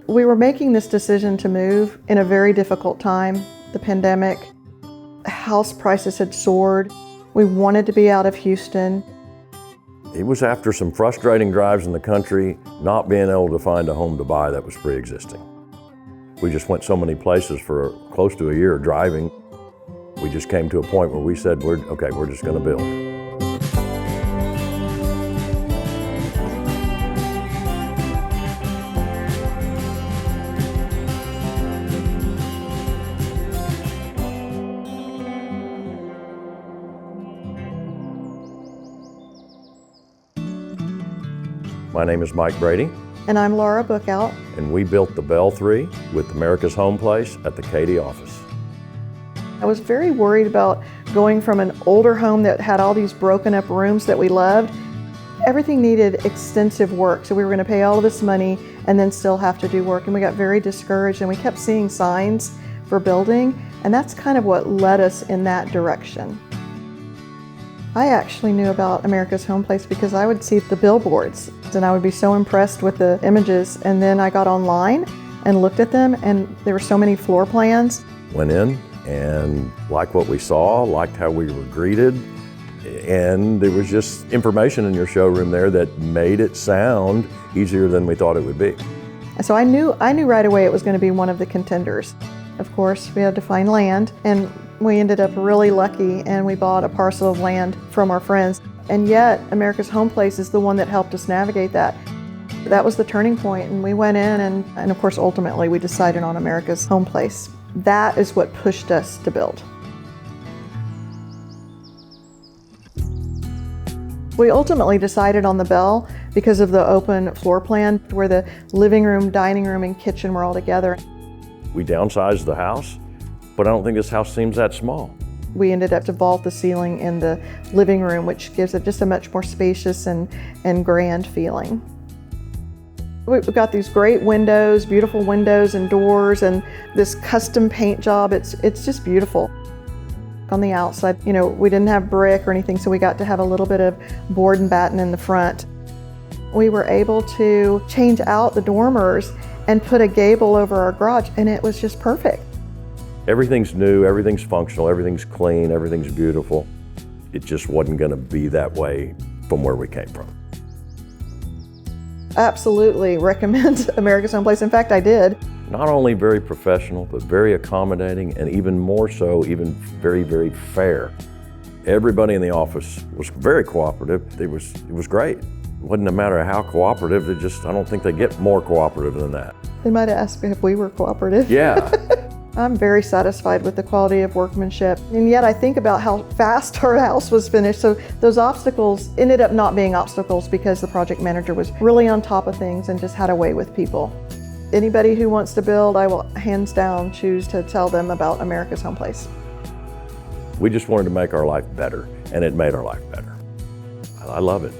We were making this decision to move in a very difficult time, the pandemic. House prices had soared. We wanted to be out of Houston. It was after some frustrating drives in the country, not being able to find a home to buy that was pre-existing. We just went so many places for close to a year driving. We just came to a point where we said, we're just going to build. My name is Mike Brady. And I'm Laura Bookout. And we built the Bell 3 with America's Home Place at the Katy office. I was very worried about going from an older home that had all these broken up rooms that we loved. Everything needed extensive work, so we were going to pay all of this money and then still have to do work. And we got very discouraged, and we kept seeing signs for building, and that's kind of what led us in that direction. I actually knew about America's Home Place because I would see the billboards and I would be so impressed with the images, and then I got online and looked at them, and there were so many floor plans. Went in and liked what we saw, liked how we were greeted, and there was just information in your showroom there that made it sound easier than we thought it would be. So I knew right away it was going to be one of the contenders. Of course, we had to find land, and we ended up really lucky, and we bought a parcel of land from our friends. And yet, America's Home Place is the one that helped us navigate that. That was the turning point, and we went in, and of course, ultimately, we decided on America's Home Place. That is what pushed us to build. We ultimately decided on the Bell because of the open floor plan where the living room, dining room, and kitchen were all together. We downsized the house, but I don't think this house seems that small. We ended up to vault the ceiling in the living room, which gives it just a much more spacious and grand feeling. We've got these great windows, beautiful windows and doors, and this custom paint job. It's just beautiful. On the outside, we didn't have brick or anything, so we got to have a little bit of board and batten in the front. We were able to change out the dormers and put a gable over our garage, and it was just perfect. Everything's new, everything's functional, everything's clean, everything's beautiful. It just wasn't going to be that way from where we came from. Absolutely recommend America's Home Place. In fact, I did. Not only very professional, but very accommodating, and even more so, even very, very fair. Everybody in the office was very cooperative. It was great. It wasn't a matter of how cooperative, I don't think they get more cooperative than that. They might have asked me if we were cooperative. Yeah. I'm very satisfied with the quality of workmanship, and yet I think about how fast our house was finished. So those obstacles ended up not being obstacles because the project manager was really on top of things and just had a way with people. Anybody who wants to build, I will hands down choose to tell them about America's Home Place. We just wanted to make our life better, and it made our life better. I love it.